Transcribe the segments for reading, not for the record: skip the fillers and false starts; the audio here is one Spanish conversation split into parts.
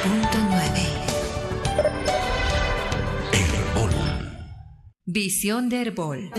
Herbol. Visión de Herbol.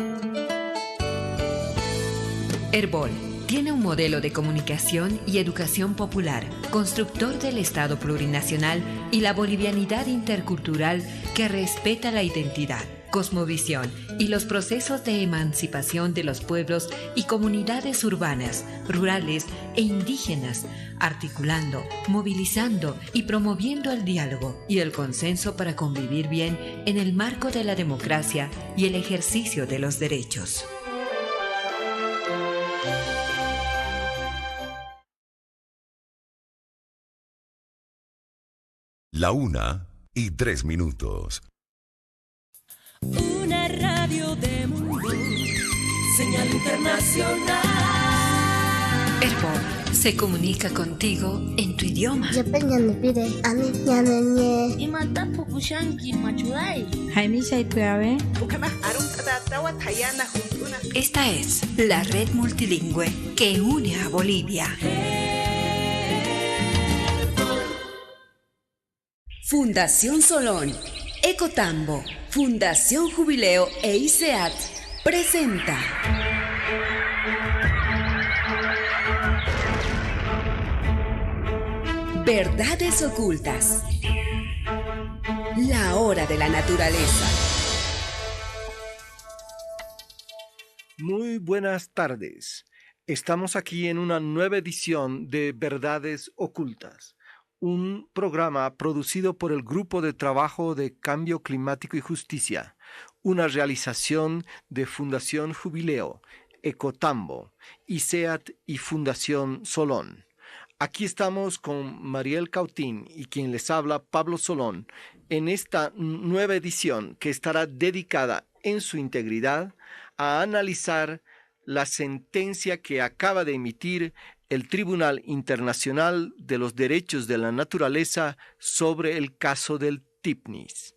Herbol tiene un modelo de comunicación y educación popular, constructor del Estado plurinacional y la bolivianidad intercultural que respeta la identidad, cosmovisión y los procesos de emancipación de los pueblos y comunidades urbanas, rurales e indígenas, articulando, movilizando y promoviendo el diálogo y el consenso para convivir bien en el marco de la democracia y el ejercicio de los derechos. La 1:03. Una radio de mundo, señal internacional. Herbol se comunica contigo en tu idioma. Esta es la red multilingüe que une a Bolivia. Fundación Solón, Ecotambo, Fundación Jubileo e ICEAT presenta Verdades Ocultas. La hora de la naturaleza. Muy buenas tardes. Estamos aquí en una nueva edición de Verdades Ocultas, un programa producido por el Grupo de Trabajo de Cambio Climático y Justicia, una realización de Fundación Jubileo, Ecotambo, ICEAT y Fundación Solón. Aquí estamos con Mariel Cautín y quien les habla, Pablo Solón, en esta nueva edición que estará dedicada en su integridad a analizar la sentencia que acaba de emitir el Tribunal Internacional de los Derechos de la Naturaleza sobre el caso del TIPNIS.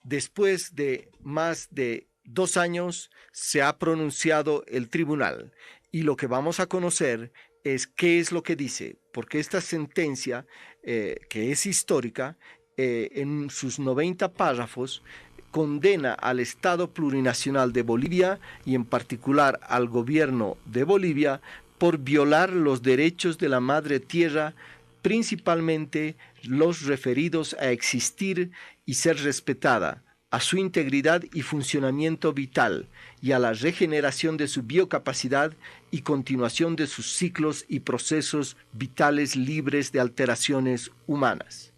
Después de más de 2 años se ha pronunciado el tribunal y lo que vamos a conocer es qué es lo que dice, porque esta sentencia, que es histórica, en sus 90 párrafos, condena al Estado plurinacional de Bolivia y en particular al gobierno de Bolivia por violar los derechos de la madre tierra, principalmente los referidos a existir y ser respetada, a su integridad y funcionamiento vital y a la regeneración de su biocapacidad y continuación de sus ciclos y procesos vitales libres de alteraciones humanas.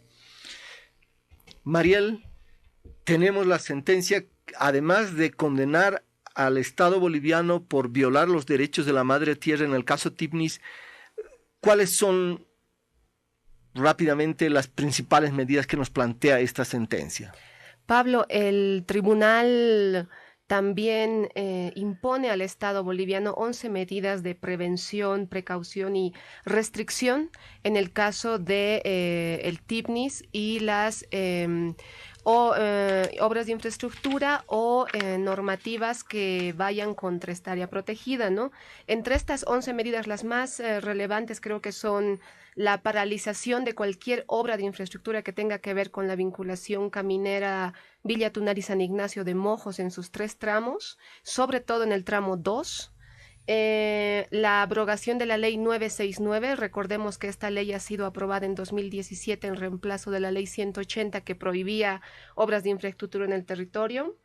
Mariel, tenemos la sentencia, además de condenar al Estado boliviano por violar los derechos de la madre tierra en el caso TIPNIS. ¿Cuáles son rápidamente las principales medidas que nos plantea esta sentencia? Pablo, el tribunal también impone al Estado boliviano 11 medidas de prevención, precaución y restricción en el caso de el TIPNIS y las obras de infraestructura o normativas que vayan contra esta área protegida, ¿no? Entre estas 11 medidas, las más relevantes creo que son la paralización de cualquier obra de infraestructura que tenga que ver con la vinculación caminera Villa Tunar y San Ignacio de Mojos en sus 3 tramos, sobre todo en el tramo 2. La abrogación de la ley 969, recordemos que esta ley ha sido aprobada en 2017 en reemplazo de la ley 180 que prohibía obras de infraestructura en el territorio.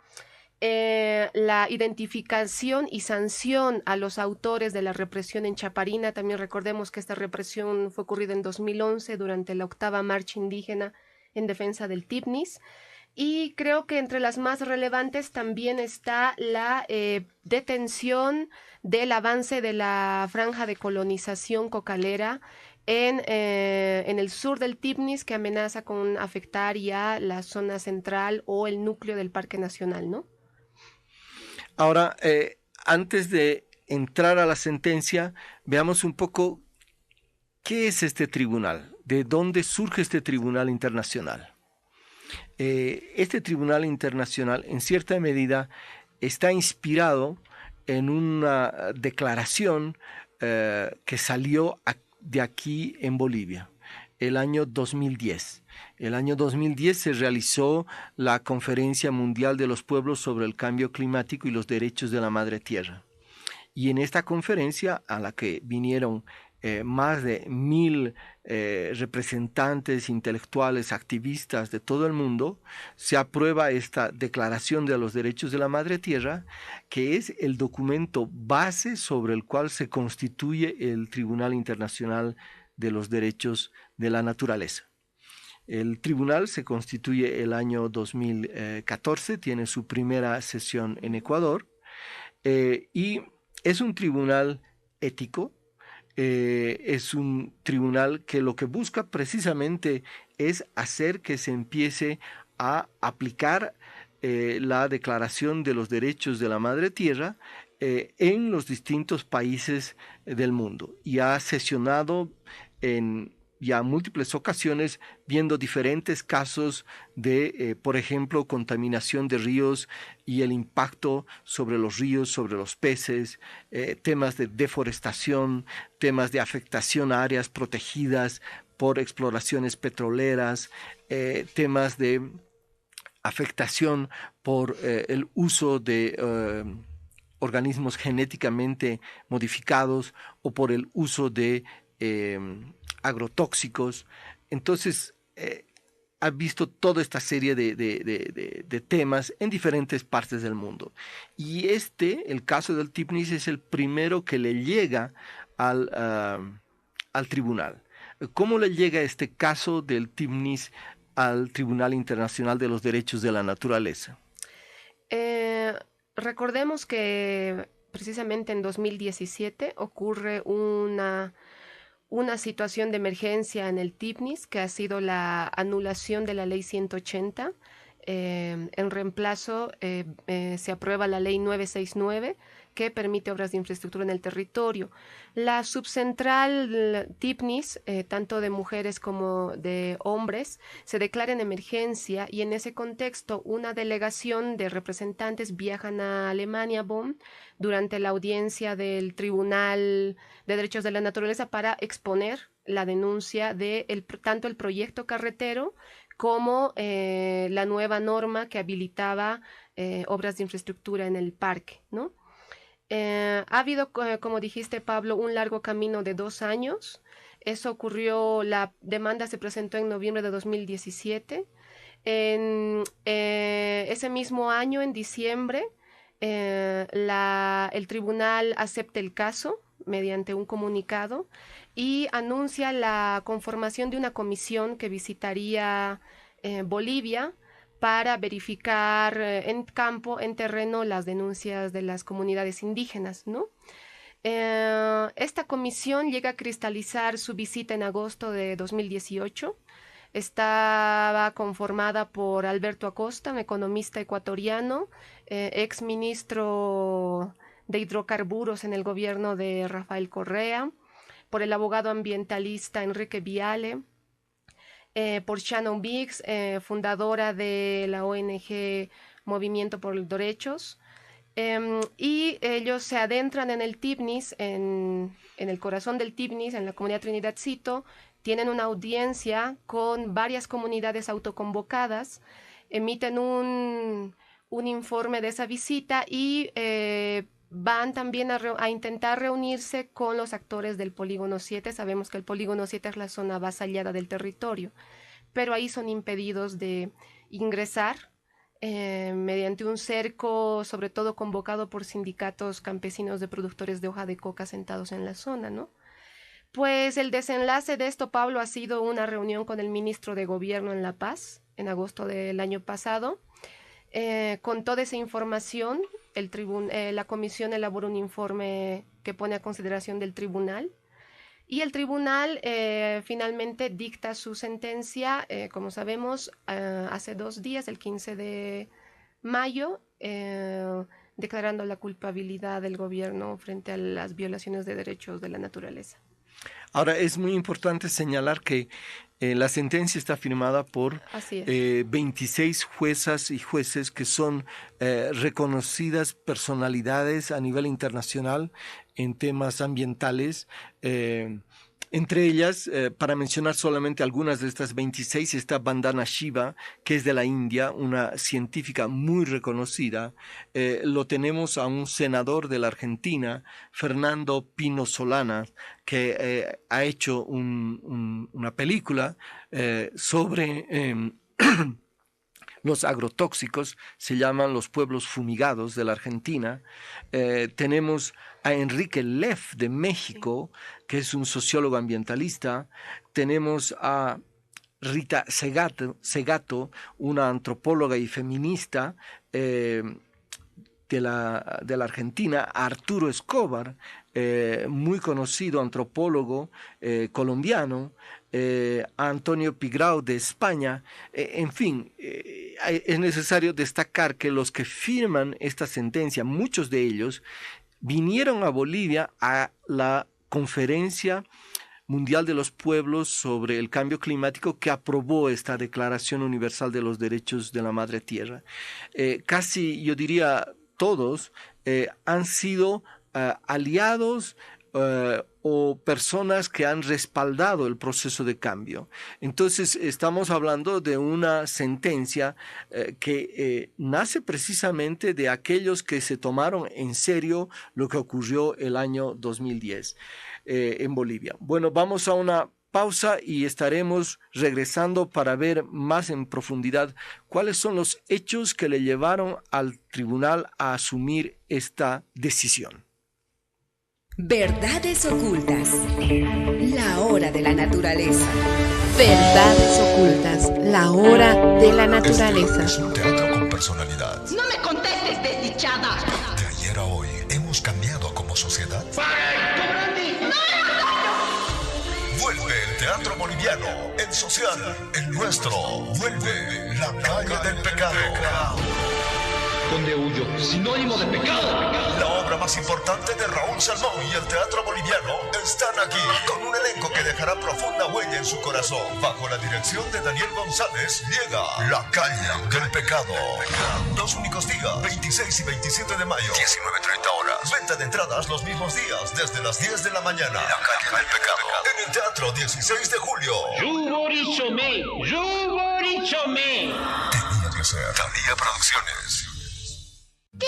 La identificación y sanción a los autores de la represión en Chaparina. También recordemos que esta represión fue ocurrida en 2011 durante la 8ª marcha indígena en defensa del TIPNIS. Y creo que entre las más relevantes también está la detención del avance de la franja de colonización cocalera en el sur del TIPNIS, que amenaza con afectar ya la zona central o el núcleo del Parque Nacional, ¿no? Ahora, antes de entrar a la sentencia, veamos un poco qué es este tribunal, de dónde surge este tribunal internacional. Este tribunal internacional, en cierta medida, está inspirado en una declaración que salió de aquí en Bolivia. el año 2010. El año 2010 se realizó la Conferencia Mundial de los Pueblos sobre el Cambio Climático y los Derechos de la Madre Tierra. Y en esta conferencia, a la que vinieron más de 1000 representantes intelectuales, activistas de todo el mundo, se aprueba esta Declaración de los Derechos de la Madre Tierra, que es el documento base sobre el cual se constituye el Tribunal Internacional de los Derechos de la Naturaleza. El tribunal se constituye el año 2014, tiene su primera sesión en Ecuador, y es un tribunal ético, es un tribunal que lo que busca precisamente es hacer que se empiece a aplicar la Declaración de los Derechos de la Madre Tierra en los distintos países del mundo, y ha sesionado en ya múltiples ocasiones viendo diferentes casos de, por ejemplo, contaminación de ríos y el impacto sobre los ríos, sobre los peces, temas de deforestación, temas de afectación a áreas protegidas por exploraciones petroleras, temas de afectación por el uso de organismos genéticamente modificados o por el uso de agrotóxicos. Entonces, ha visto toda esta serie de temas en diferentes partes del mundo. Y el caso del TIPNIS, es el primero que le llega al tribunal. ¿Cómo le llega este caso del TIPNIS al Tribunal Internacional de los Derechos de la Naturaleza? Recordemos que precisamente en 2017 ocurre una situación de emergencia en el TIPNIS, que ha sido la anulación de la Ley 180. En reemplazo se aprueba la Ley 969, que permite obras de infraestructura en el territorio. La subcentral TIPNIS, tanto de mujeres como de hombres, se declara en emergencia, y en ese contexto una delegación de representantes viajan a Alemania, Bonn, durante la audiencia del Tribunal de Derechos de la Naturaleza para exponer la denuncia de tanto el proyecto carretero como la nueva norma que habilitaba obras de infraestructura en el parque, ¿no? Ha habido, como dijiste, Pablo, un largo camino de 2 años. Eso ocurrió, la demanda se presentó en noviembre de 2017. En ese mismo año, en diciembre, el tribunal acepta el caso mediante un comunicado y anuncia la conformación de una comisión que visitaría Bolivia para verificar en campo, en terreno, las denuncias de las comunidades indígenas, ¿no? Esta comisión llega a cristalizar su visita en agosto de 2018. Estaba conformada por Alberto Acosta, un economista ecuatoriano, ex ministro de hidrocarburos en el gobierno de Rafael Correa, por el abogado ambientalista Enrique Viale, por Shannon Biggs, fundadora de la ONG Movimiento por los Derechos, y ellos se adentran en el TIPNIS, en el corazón del TIPNIS, en la comunidad Trinidad Cito, tienen una audiencia con varias comunidades autoconvocadas, emiten un informe de esa visita y van también a intentar reunirse con los actores del Polígono 7. Sabemos que el Polígono 7 es la zona avasallada del territorio, pero ahí son impedidos de ingresar mediante un cerco, sobre todo convocado por sindicatos campesinos de productores de hoja de coca sentados en la zona, ¿no? Pues el desenlace de esto, Pablo, ha sido una reunión con el ministro de Gobierno en La Paz en agosto del año pasado. Con toda esa información, la comisión elaboró un informe que pone a consideración del tribunal, y el tribunal finalmente dicta su sentencia, como sabemos, hace 2 días, el 15 de mayo, declarando la culpabilidad del gobierno frente a las violaciones de derechos de la naturaleza. Ahora, es muy importante señalar que la sentencia está firmada por 26 juezas y jueces que son reconocidas personalidades a nivel internacional en temas ambientales. Entre ellas, para mencionar solamente algunas de estas 26, está Vandana Shiva, que es de la India, una científica muy reconocida. Lo tenemos a un senador de la Argentina, Fernando Pino Solana, que ha hecho una película sobre los agrotóxicos, se llaman Los Pueblos Fumigados de la Argentina. Tenemos a Enrique Leff de México, que es un sociólogo ambientalista. Tenemos a Rita Segato, una antropóloga y feminista de la Argentina, a Arturo Escobar, muy conocido antropólogo colombiano, a Antonio Pigrau de España. En fin, es necesario destacar que los que firman esta sentencia, muchos de ellos, vinieron a Bolivia a la Conferencia Mundial de los Pueblos sobre el Cambio Climático, que aprobó esta Declaración Universal de los Derechos de la Madre Tierra. Casi, yo diría, todos han sido aliados o personas que han respaldado el proceso de cambio. Entonces, estamos hablando de una sentencia que nace precisamente de aquellos que se tomaron en serio lo que ocurrió el año 2010 en Bolivia. Bueno, vamos a una pausa y estaremos regresando para ver más en profundidad cuáles son los hechos que le llevaron al tribunal a asumir esta decisión. Verdades ocultas. La hora de la naturaleza. Verdades ocultas. La hora de la naturaleza. Es un teatro con personalidad. ¡No me contestes, desdichada! De ayer a hoy, hemos cambiado como sociedad. Vuelve el teatro boliviano, el social, el nuestro. Vuelve la calle del pecado. ¿Dónde huyo? Sinónimo de pecado. La obra más importante de Raúl Salmón y el teatro boliviano están aquí, con un elenco que dejará profunda huella en su corazón. Bajo la dirección de Daniel González, llega La calle del pecado. 2 únicos días, 26 y 27 de mayo, 19:30 horas. Venta de entradas los mismos días, desde las 10 de la mañana. La calle del pecado, en el teatro 16 de julio. ¡Yuborichome! ¡Yuborichome! Tenía que ser Talía Producciones. ¡Te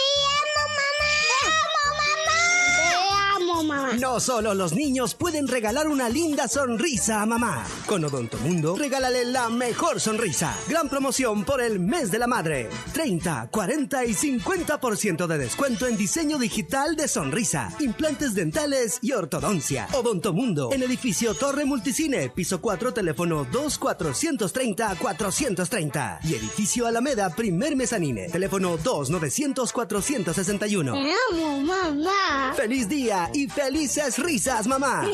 amo, mamá! No solo los niños pueden regalar una linda sonrisa a mamá. Con Odontomundo, regálale la mejor sonrisa. Gran promoción por el mes de la madre. 30, 40 y 50% de descuento en diseño digital de sonrisa, implantes dentales y ortodoncia. Odontomundo, en edificio Torre Multicine, piso 4, teléfono 2-430-430. Y edificio Alameda, primer mezanine, teléfono 2-900-461. ¡Te amo, mamá! ¡Feliz día y felices risas, mamá!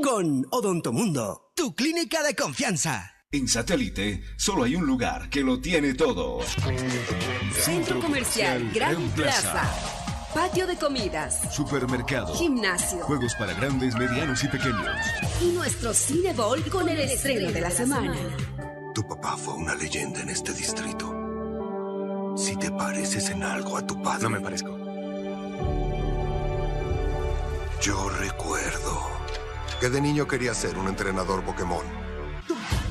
Con Odontomundo, tu clínica de confianza. En Satélite, solo hay un lugar que lo tiene todo. Centro Comercial Gran Plaza. Patio de comidas. Supermercado. Gimnasio. Juegos para grandes, medianos y pequeños. Y nuestro Cine Ball con el estreno de la semana. Tu papá fue una leyenda en este distrito. Si te pareces en algo a tu padre... No me parezco. Yo recuerdo que de niño quería ser un entrenador Pokémon.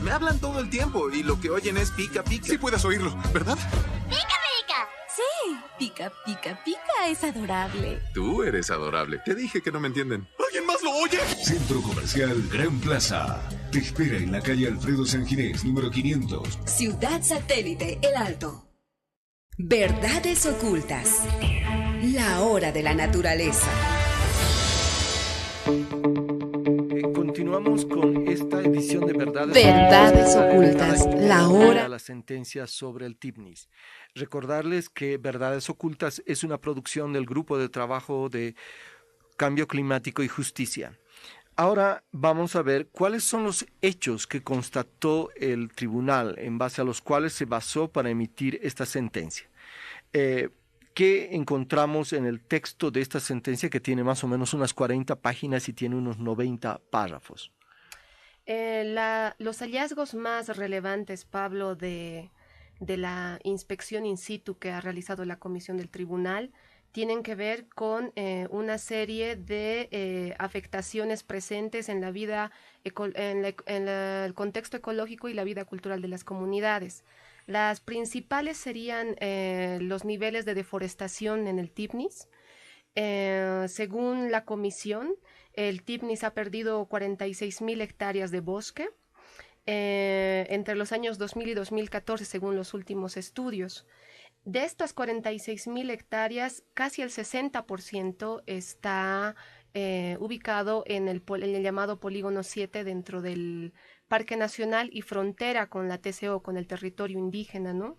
Me hablan todo el tiempo y lo que oyen es pica, pica. Sí puedes oírlo, ¿verdad? ¡Pica, pica! Sí, pica, pica, pica es adorable. Tú eres adorable. Te dije que no me entienden. ¿Alguien más lo oye? Centro Comercial Gran Plaza. Te espera en la calle Alfredo Sanginés, número 500. Ciudad Satélite, El Alto. Verdades ocultas. La hora de la naturaleza. Continuamos con esta edición de Verdades Ocultas, la hora de la sentencia sobre el TIPNIS. Recordarles que Verdades Ocultas es una producción del Grupo de Trabajo de Cambio Climático y Justicia. Ahora vamos a ver cuáles son los hechos que constató el tribunal en base a los cuales se basó para emitir esta sentencia. ¿Qué encontramos en el texto de esta sentencia, que tiene más o menos unas 40 páginas y tiene unos 90 párrafos? Los hallazgos más relevantes, Pablo, de la inspección in situ que ha realizado la comisión del tribunal tienen que ver con una serie de afectaciones presentes en la vida, en el contexto ecológico y la vida cultural de las comunidades. Las principales serían los niveles de deforestación en el Tipnis. Según la comisión, el Tipnis ha perdido 46.000 hectáreas de bosque entre los años 2000 y 2014, según los últimos estudios. De estas 46.000 hectáreas, casi el 60% está ubicado en el llamado Polígono 7 dentro del Parque Nacional y frontera con la TCO, con el territorio indígena, ¿no?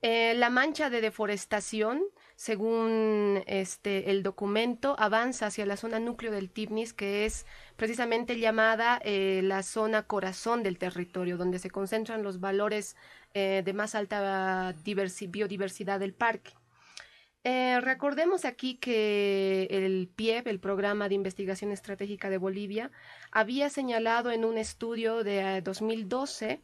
La mancha de deforestación, según el documento, avanza hacia la zona núcleo del Tipnis, que es precisamente llamada la zona corazón del territorio, donde se concentran los valores de más alta biodiversidad del parque. Recordemos aquí que el PIEB, el Programa de Investigación Estratégica de Bolivia, había señalado en un estudio de 2012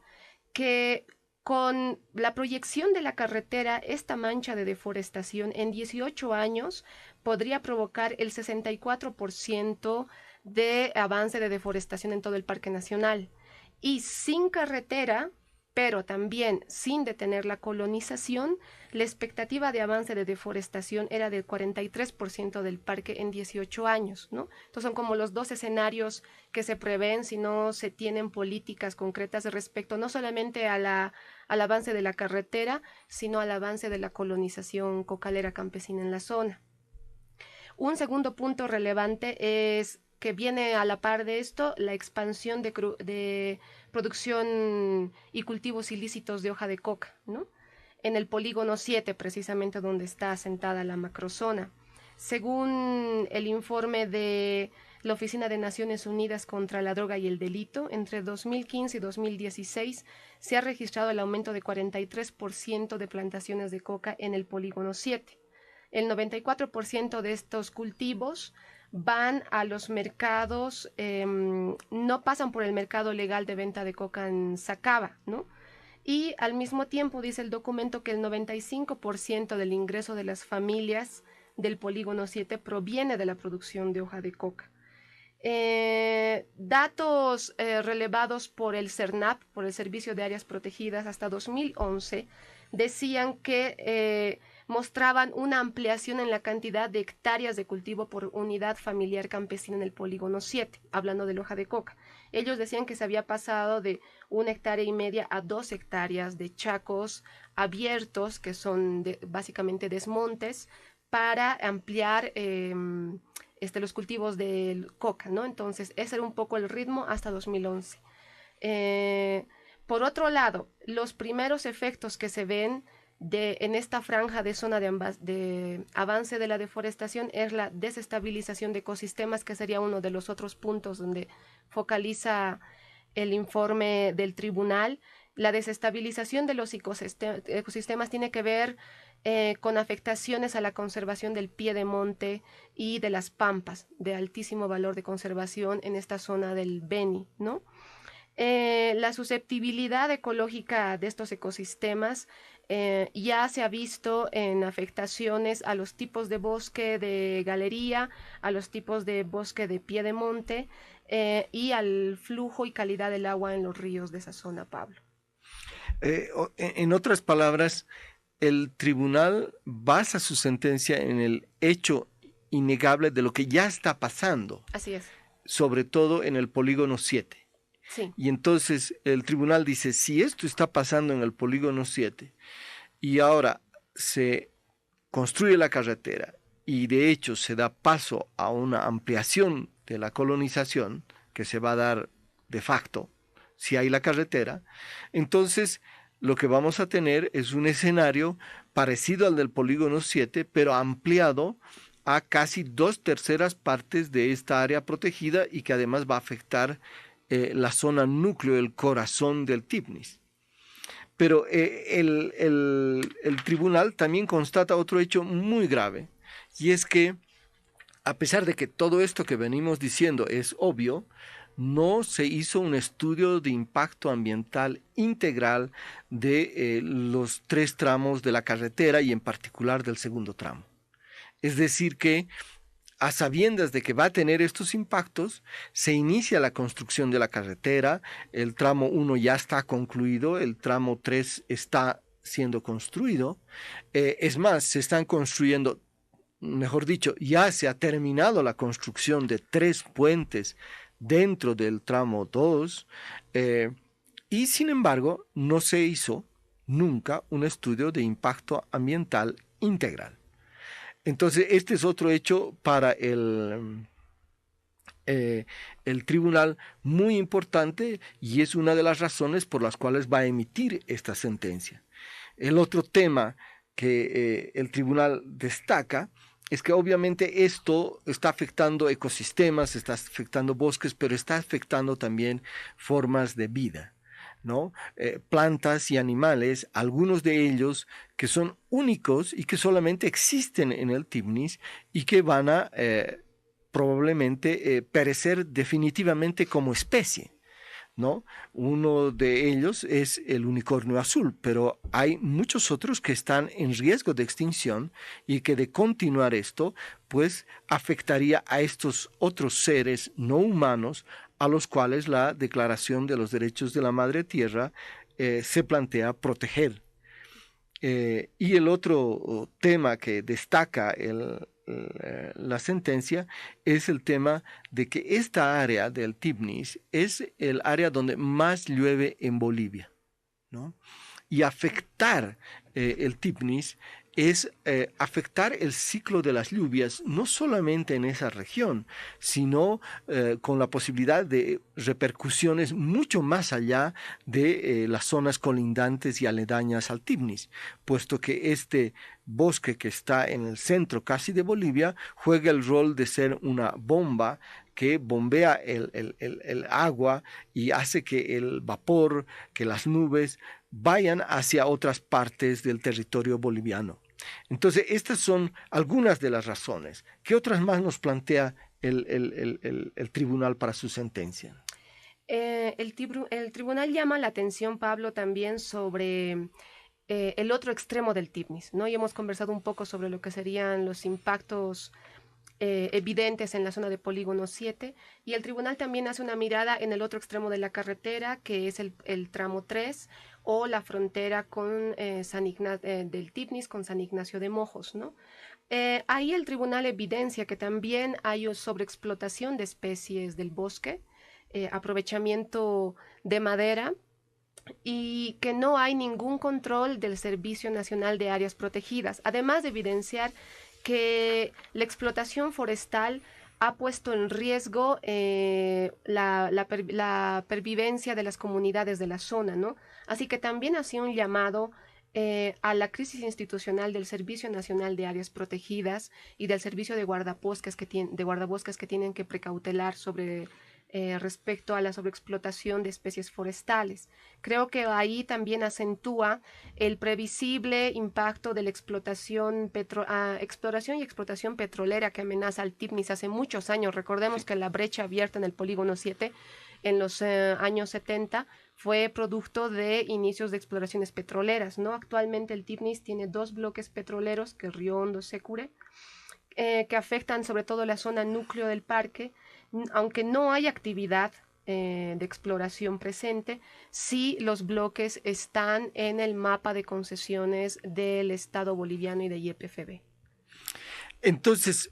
que con la proyección de la carretera, esta mancha de deforestación en 18 años podría provocar el 64% de avance de deforestación en todo el Parque Nacional. Y sin carretera, pero también sin detener la colonización, la expectativa de avance de deforestación era del 43% del parque en 18 años, ¿no? Entonces son como los dos escenarios que se prevén si no se tienen políticas concretas respecto no solamente al avance de la carretera, sino al avance de la colonización cocalera campesina en la zona. Un segundo punto relevante es que viene a la par de esto la expansión de producción y cultivos ilícitos de hoja de coca, ¿no? En el polígono 7, precisamente donde está asentada la macrozona. Según el informe de la Oficina de Naciones Unidas contra la Droga y el Delito, entre 2015 y 2016 se ha registrado el aumento de 43% de plantaciones de coca en el polígono 7. El 94% de estos cultivos van a los mercados, no pasan por el mercado legal de venta de coca en Sacaba, ¿no? Y al mismo tiempo dice el documento que el 95% del ingreso de las familias del polígono 7 proviene de la producción de hoja de coca. Datos relevados por el CERNAP, por el Servicio de Áreas Protegidas, hasta 2011, decían que mostraban una ampliación en la cantidad de hectáreas de cultivo por unidad familiar campesina en el polígono 7, hablando de la hoja de coca. Ellos decían que se había pasado de 1,5 hectáreas a 2 hectáreas de chacos abiertos, que son básicamente desmontes, para ampliar los cultivos de coca, ¿no? Entonces, ese era un poco el ritmo hasta 2011. Por otro lado, los primeros efectos que se ven en esta franja de zona de avance de la deforestación es la desestabilización de ecosistemas, que sería uno de los otros puntos donde focaliza el informe del tribunal. La desestabilización de los ecosistemas tiene que ver con afectaciones a la conservación del pie de monte y de las pampas de altísimo valor de conservación en esta zona del Beni, ¿no? La susceptibilidad ecológica de estos ecosistemas ya se ha visto en afectaciones a los tipos de bosque de galería, a los tipos de bosque de pie de monte y al flujo y calidad del agua en los ríos de esa zona, Pablo. En otras palabras, el tribunal basa su sentencia en el hecho innegable de lo que ya está pasando. Así es. Sobre todo en el polígono 7. Sí. Y entonces el tribunal dice, si esto está pasando en el polígono 7 y ahora se construye la carretera y de hecho se da paso a una ampliación de la colonización que se va a dar de facto si hay la carretera, entonces lo que vamos a tener es un escenario parecido al del polígono 7, pero ampliado a casi 2/3 partes de esta área protegida y que además va a afectar la zona núcleo, el corazón del Tipnis. Pero el tribunal también constata otro hecho muy grave, y es que a pesar de que todo esto que venimos diciendo es obvio, no se hizo un estudio de impacto ambiental integral de los 3 tramos de la carretera y en particular del segundo tramo. Es decir que, a sabiendas de que va a tener estos impactos, se inicia la construcción de la carretera. El tramo 1 ya está concluido, el tramo 3 está siendo construido. Es más, se están construyendo, mejor dicho, ya se ha terminado la construcción de 3 puentes dentro del tramo 2, y sin embargo no se hizo nunca un estudio de impacto ambiental integral. Entonces, este es otro hecho para el tribunal muy importante, y es una de las razones por las cuales va a emitir esta sentencia. El otro tema que el tribunal destaca es que obviamente esto está afectando ecosistemas, está afectando bosques, pero está afectando también formas de vida, ¿no? Plantas y animales, algunos de ellos que son únicos y que solamente existen en el Tifnis y que van a probablemente perecer definitivamente como especie, ¿no? Uno de ellos es el unicornio azul, pero hay muchos otros que están en riesgo de extinción y que de continuar esto, pues afectaría a estos otros seres no humanos a los cuales la Declaración de los Derechos de la Madre Tierra se plantea proteger. Y el otro tema que destaca la sentencia es el tema de que esta área del Tifnis es el área donde más llueve en Bolivia, ¿no? Y afectar el Tifnis es afectar el ciclo de las lluvias, no solamente en esa región, sino con la posibilidad de repercusiones mucho más allá de las zonas colindantes y aledañas al Tifnis, puesto que este bosque que está en el centro casi de Bolivia juega el rol de ser una bomba que bombea el agua y hace que el vapor, que las nubes vayan hacia otras partes del territorio boliviano. Entonces, estas son algunas de las razones. ¿Qué otras más nos plantea el tribunal para su sentencia? El tribunal llama la atención, Pablo, también sobre el otro extremo del Tifnis, ¿no? Y hemos conversado un poco sobre lo que serían los impactos evidentes en la zona de Polígono 7, y el tribunal también hace una mirada en el otro extremo de la carretera, que es el tramo 3, o la frontera con del Tifnis con San Ignacio de Mojos, ¿no? Ahí el tribunal evidencia que también hay sobreexplotación de especies del bosque, aprovechamiento de madera, y que no hay ningún control del Servicio Nacional de Áreas Protegidas, además de evidenciar que la explotación forestal ha puesto en riesgo la pervivencia de las comunidades de la zona, ¿no? Así que también hacía un llamado a la crisis institucional del Servicio Nacional de Áreas Protegidas y del Servicio de Guardabosques que tienen que precautelar sobre respecto a la sobreexplotación de especies forestales. Creo que ahí también acentúa el previsible impacto de la exploración y explotación petrolera que amenaza al Tifnis hace muchos años. Recordemos que la brecha abierta en el Polígono 7 en los años 70 fue producto de inicios de exploraciones petroleras, ¿no? Actualmente el Tifnis tiene 2 bloques petroleros, que es Río Hondo, Secure, que afectan sobre todo la zona núcleo del parque. Aunque no hay actividad de exploración presente, sí los bloques están en el mapa de concesiones del Estado boliviano y de YPFB. Entonces,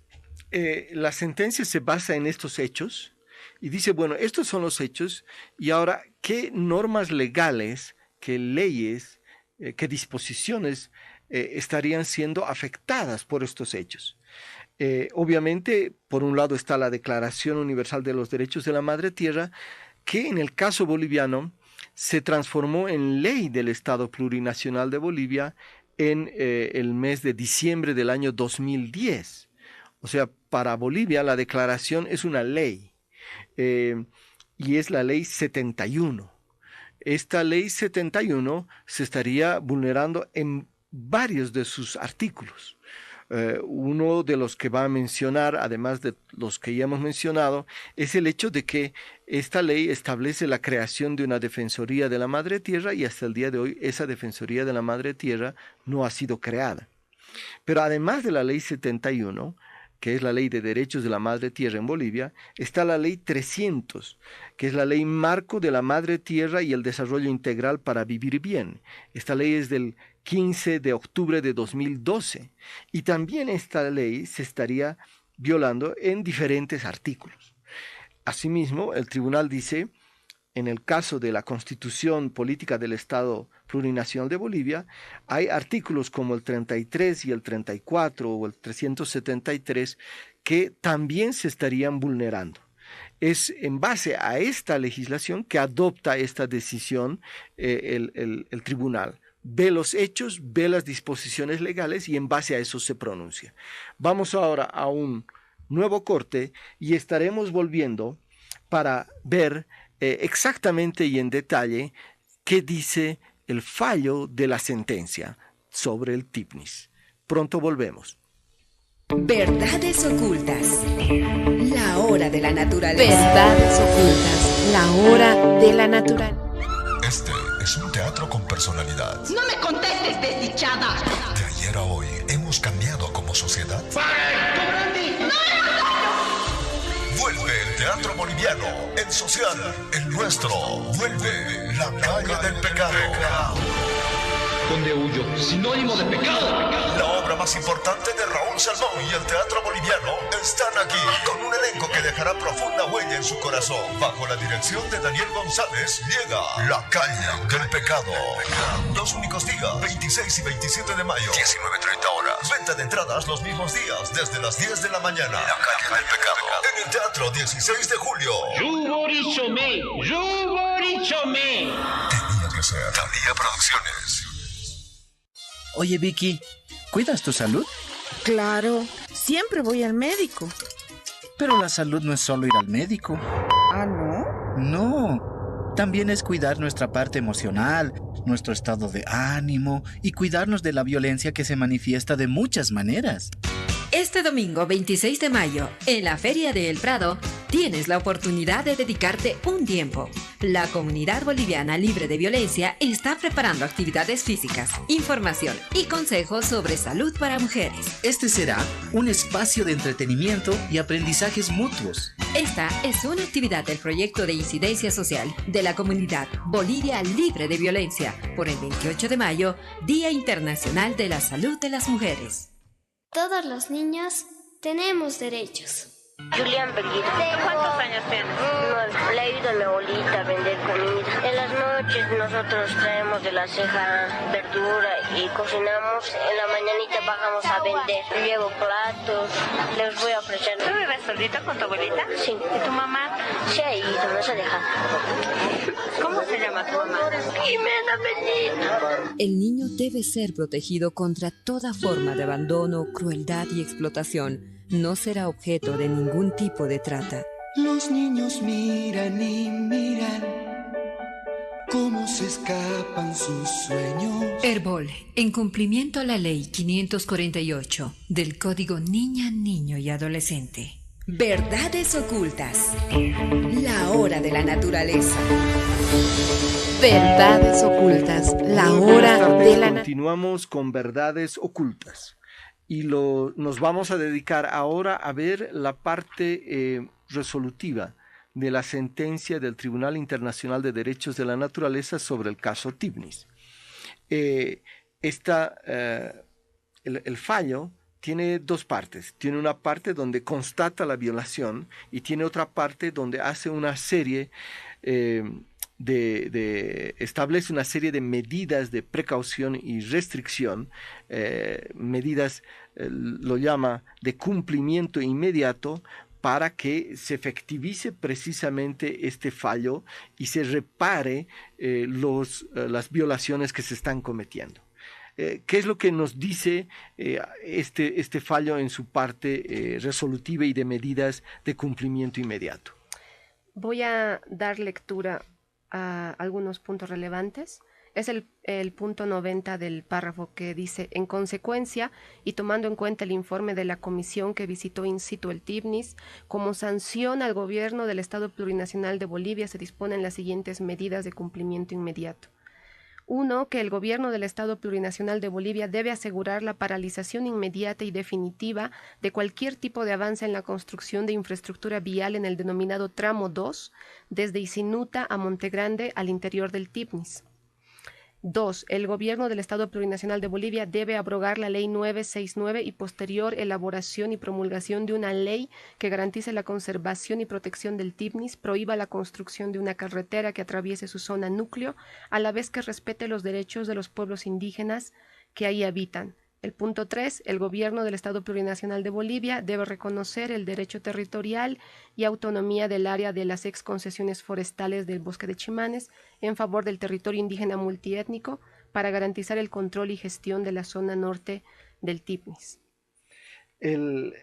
la sentencia se basa en estos hechos y dice, bueno, estos son los hechos, y ahora, ¿qué normas legales, qué leyes, qué disposiciones estarían siendo afectadas por estos hechos? Obviamente, por un lado está la Declaración Universal de los Derechos de la Madre Tierra, que en el caso boliviano se transformó en ley del Estado Plurinacional de Bolivia en el mes de diciembre del año 2010. O sea, para Bolivia la declaración es una ley, y es la Ley 71. Esta Ley 71 se estaría vulnerando en varios de sus artículos. Uno de los que va a mencionar, además de los que ya hemos mencionado, es el hecho de que esta ley establece la creación de una Defensoría de la Madre Tierra, y hasta el día de hoy esa Defensoría de la Madre Tierra no ha sido creada. Pero además de la Ley 71, que es la Ley de Derechos de la Madre Tierra en Bolivia, está la Ley 300, que es la Ley Marco de la Madre Tierra y el Desarrollo Integral para Vivir Bien. Esta ley es del 15 de octubre de 2012. Y también esta ley se estaría violando en diferentes artículos. Asimismo, el tribunal dice, en el caso de la Constitución Política del Estado Plurinacional de Bolivia, hay artículos como el 33 y el 34 o el 373 que también se estarían vulnerando. Es en base a esta legislación que adopta esta decisión el tribunal. Ve los hechos, ve las disposiciones legales y en base a eso se pronuncia. Vamos ahora a un nuevo corte y estaremos volviendo para ver exactamente y en detalle qué dice el fallo de la sentencia sobre el TIPNIS. Pronto volvemos. Verdades ocultas. La hora de la naturaleza. Verdades ocultas. La hora de la naturaleza. Este es un teatro con personalidad. No me contestes, desdichada. De ayer a hoy hemos cambiado como sociedad. Vuelve el teatro boliviano, el social, el nuestro. Vuelve la calle del pecado. Donde huyo, sinónimo de pecado. La obra más importante de Raúl Salmón y el teatro boliviano están aquí, con un elenco que dejará profunda huella en su corazón. Bajo la dirección de Daniel González, llega La calle del pecado. Los únicos días, 26 y 27 de mayo, 19:30 horas. Venta de entradas los mismos días, desde las 10 de la mañana. La calle del pecado. En el teatro 16 de julio. Yuborichomé, Yuborichomé. Tenía que ser Talía Producciones. Oye, Vicky, ¿cuidas tu salud? Claro, siempre voy al médico. Pero la salud no es solo ir al médico. ¿Ah, no? No, también es cuidar nuestra parte emocional, nuestro estado de ánimo y cuidarnos de la violencia que se manifiesta de muchas maneras. Este domingo 26 de mayo, en la Feria de El Prado, tienes la oportunidad de dedicarte un tiempo. La Comunidad Boliviana Libre de Violencia está preparando actividades físicas, información y consejos sobre salud para mujeres. Este será un espacio de entretenimiento y aprendizajes mutuos. Esta es una actividad del proyecto de incidencia social de la Comunidad Bolivia Libre de Violencia por el 28 de mayo, Día Internacional de la Salud de las Mujeres. Todos los niños tenemos derechos. Julián Belguita. ¿Cuántos años tienes? No, le he ido a mi abuelita a vender comida. En las noches nosotros traemos de la ceja verdura y cocinamos. En la mañanita bajamos a vender. Llevo platos, les voy a ofrecer. ¿Tú vives solita con tu abuelita? Sí. ¿Y tu mamá? Se ha ido, no se ha dejado. ¿Cómo se llama tu mamá? Jimena Belguita. El niño debe ser protegido contra toda forma de abandono, crueldad y explotación. No será objeto de ningún tipo de trata. Los niños miran y miran cómo se escapan sus sueños. Herbol, en cumplimiento a la Ley 548 del Código Niña, Niño y Adolescente. Verdades ocultas. La hora de la naturaleza. Verdades ocultas. La hora de la naturaleza. Continuamos con Verdades ocultas. Y nos vamos a dedicar ahora a ver la parte resolutiva de la sentencia del Tribunal Internacional de Derechos de la Naturaleza sobre el caso TIPNIS. El fallo tiene dos partes. Tiene una parte donde constata la violación y tiene otra parte donde hace una serie establece una serie de medidas de precaución y restricción, medidas, lo llama, de cumplimiento inmediato para que se efectivice precisamente este fallo y se repare las violaciones que se están cometiendo. ¿Qué es lo que nos dice este fallo en su parte resolutiva y de medidas de cumplimiento inmediato? Voy a dar lectura a algunos puntos relevantes. Es el punto 90 del párrafo que dice: en consecuencia, y tomando en cuenta el informe de la comisión que visitó in situ el TIPNIS, como sanción al gobierno del Estado Plurinacional de Bolivia se disponen las siguientes medidas de cumplimiento inmediato. Uno, que el gobierno del Estado Plurinacional de Bolivia debe asegurar la paralización inmediata y definitiva de cualquier tipo de avance en la construcción de infraestructura vial en el denominado tramo 2, desde Isinuta a Montegrande al interior del Tipnis. 2. El gobierno del Estado Plurinacional de Bolivia debe abrogar la Ley 969 y posterior elaboración y promulgación de una ley que garantice la conservación y protección del Tipnis, prohíba la construcción de una carretera que atraviese su zona núcleo, a la vez que respete los derechos de los pueblos indígenas que ahí habitan. El punto 3, el gobierno del Estado Plurinacional de Bolivia debe reconocer el derecho territorial y autonomía del área de las exconcesiones forestales del Bosque de Chimanes en favor del territorio indígena multiétnico para garantizar el control y gestión de la zona norte del Tipnis. En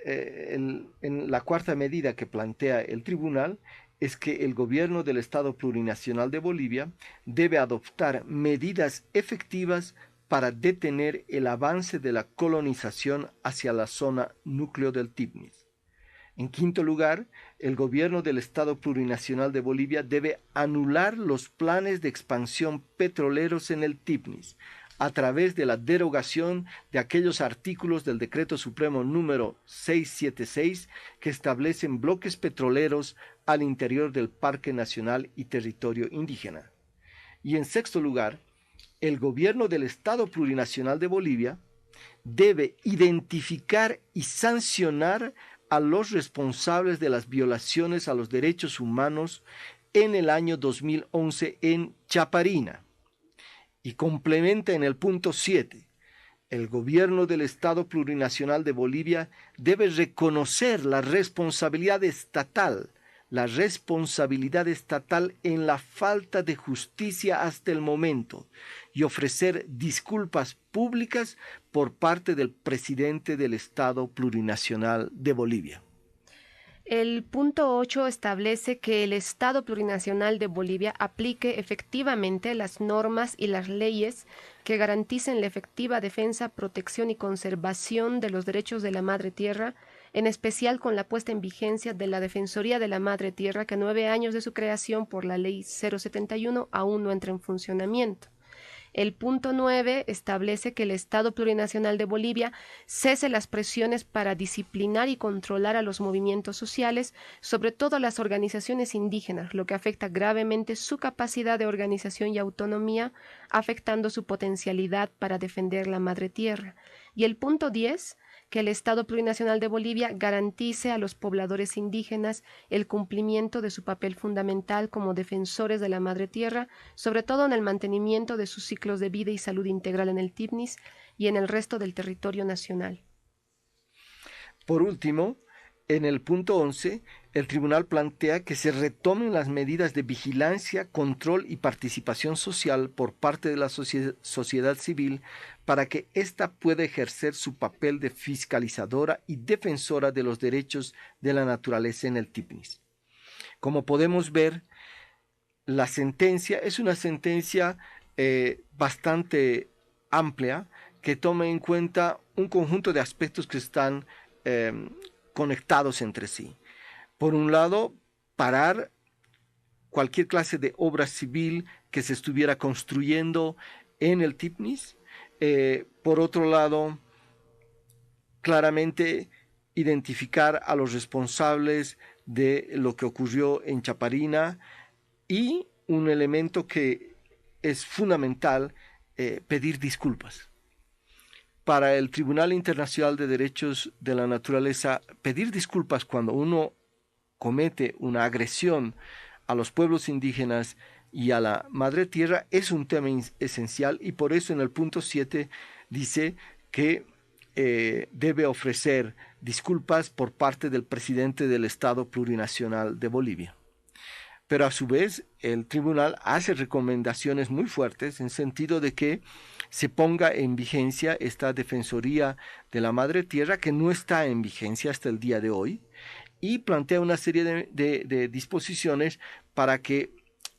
la cuarta medida que plantea el tribunal es que el gobierno del Estado Plurinacional de Bolivia debe adoptar medidas efectivas para detener el avance de la colonización hacia la zona núcleo del Tipnis. En quinto lugar, el gobierno del Estado Plurinacional de Bolivia debe anular los planes de expansión petroleros en el Tipnis a través de la derogación de aquellos artículos del Decreto Supremo número 676 que establecen bloques petroleros al interior del Parque Nacional y Territorio Indígena. Y en sexto lugar, el gobierno del Estado Plurinacional de Bolivia debe identificar y sancionar a los responsables de las violaciones a los derechos humanos en el año 2011 en Chaparina. Y complementa en el punto 7. El gobierno del Estado Plurinacional de Bolivia debe reconocer la responsabilidad estatal en la falta de justicia hasta el momento y ofrecer disculpas públicas por parte del presidente del Estado Plurinacional de Bolivia. El punto 8 establece que el Estado Plurinacional de Bolivia aplique efectivamente las normas y las leyes que garanticen la efectiva defensa, protección y conservación de los derechos de la Madre Tierra, en especial con la puesta en vigencia de la Defensoría de la Madre Tierra, que 9 años de su creación por la Ley 071 aún no entra en funcionamiento. El punto 9 establece que el Estado Plurinacional de Bolivia cese las presiones para disciplinar y controlar a los movimientos sociales, sobre todo a las organizaciones indígenas, lo que afecta gravemente su capacidad de organización y autonomía, afectando su potencialidad para defender la Madre Tierra. Y el punto 10, que el Estado Plurinacional de Bolivia garantice a los pobladores indígenas el cumplimiento de su papel fundamental como defensores de la Madre Tierra, sobre todo en el mantenimiento de sus ciclos de vida y salud integral en el Tipnis y en el resto del territorio nacional. Por último, en el punto 11, el tribunal plantea que se retomen las medidas de vigilancia, control y participación social por parte de la sociedad civil para que ésta pueda ejercer su papel de fiscalizadora y defensora de los derechos de la naturaleza en el Tipnis. Como podemos ver, la sentencia es una sentencia bastante amplia que toma en cuenta un conjunto de aspectos que están conectados entre sí. Por un lado, parar cualquier clase de obra civil que se estuviera construyendo en el Tipnis. Por otro lado, claramente identificar a los responsables de lo que ocurrió en Chaparina y un elemento que es fundamental, pedir disculpas. Para el Tribunal Internacional de Derechos de la Naturaleza, pedir disculpas cuando uno comete una agresión a los pueblos indígenas y a la Madre Tierra es un tema esencial, y por eso en el punto 7 dice que debe ofrecer disculpas por parte del presidente del Estado Plurinacional de Bolivia. Pero a su vez el tribunal hace recomendaciones muy fuertes en sentido de que se ponga en vigencia esta Defensoría de la Madre Tierra, que no está en vigencia hasta el día de hoy, y plantea una serie de disposiciones para que